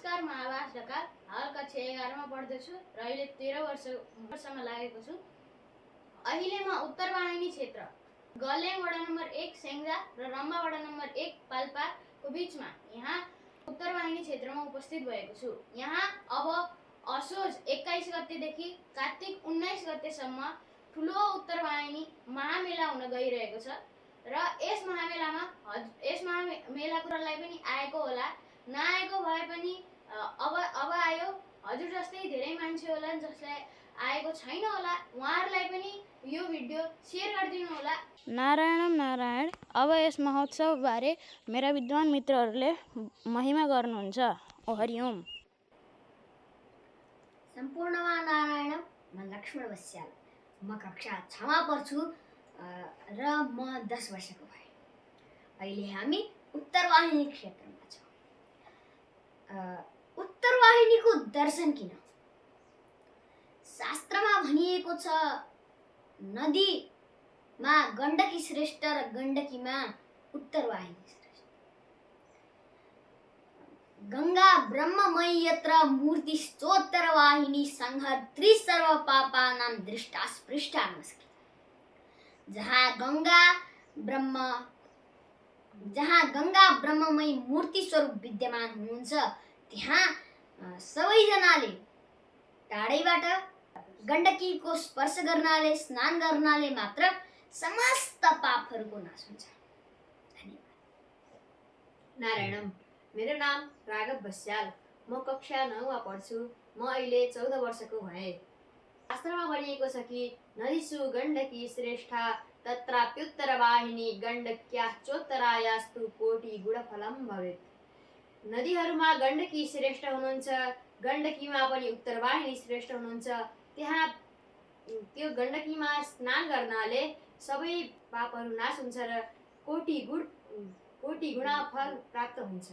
नमस्कार, म आवास ढकाल। हाल कक्षा 11 मा पढ्दैछु र अहिले 13 वर्षमा लागेको छु। अहिले म उत्तर वाहिनी क्षेत्र गल्याङ वडा नम्बर 1 सेङ्जा र रम्बा वडा नम्बर 1 पाल्पाको बीचमा यहाँ उत्तर वाहिनी क्षेत्रमा उपस्थित भएको छु। यहाँ अब असोज 21 गतेदेखि कार्तिक 19 गतेसम्म ठुलो उत्तर वाहिनी महामेला हुन गइरहेको छ र यस महामेलालाई पनि आएको होला, नआएको भए पनि अब आयो। हजुर जस्तै धेरै मान्छे होला जसलाई आएको छैन होला, उहाँहरूलाई पनि यो भिडियो शेयर गरिदिनु होला। नारायणम नारायण। अब यस महोत्सव बारे मेरा विद्वान मित्रहरूले महिमा गर्नुहुन्छ। ओ हरिओम। सम्पूर्णमा नारायणम। म लक्ष्मण बस्याल। म कक्षा 6 मा पढ्छु र म 10 वर्षको भएँ। अहिले हामी उत्तर वाहिनी क्षेत्रमा छौँ। उत्तर वाहिनीको दर्शन किन? शास्त्रमा भनिएको छ, नदीमा गण्डकी श्रेष्ठ र गण्डकीमा उत्तर वाहिनी श्रेष्ठ। गंगा ब्रह्ममयी यत्र मूर्ति स्तोत्र वाहिनी संहर्त्री सर्व पापानां दृष्टा स्पृष्टा नमस्कृता। जहाँ गंगा ब्रह्ममयी मूर्ति स्वरूप विद्यमान हुनुहुन्छ, त्यहाँ सबैजनाले टाढैबाट गण्डकीको स्पर्श गर्नाले, स्नान गर्नाले मात्र समस्त पापहरूको नाश हुन्छ। धन्यवाद। नारायणम। मेरो नाम राघव बस्याल। म कक्षा 9 मा पढ्छु। म अहिले 14 वर्षको भएँ। शास्त्रमा भनिएको छ कि नदीषु गण्डकी श्रेष्ठा तत्राप्युत्तर वाहिनी गण्डक्याः चोत्तरायास्तु कोटि गुणफलम भवेत्। नदीहरूमा गण्डकी श्रेष्ठ हुनुहुन्छ, गण्डकीमा पनि उत्तर वाहिनी श्रेष्ठ हुनुहुन्छ। त्यहाँ त्यो गण्डकीमा स्नान गर्नाले सबै पापहरू नाश हुन्छ र कोटि गुणा फल प्राप्त हुन्छ।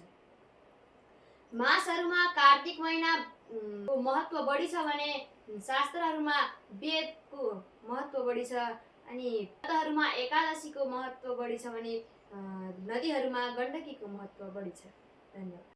मासहरूमा कार्तिक महिनाको महत्त्व बढी छ भने शास्त्रहरूमा वेदको महत्त्व बढी छ, अनि व्रतहरूमा एकादशीको महत्त्व बढी छ भने नदीहरूमा गण्डकीको महत्त्व बढी छ। धन्यवाद।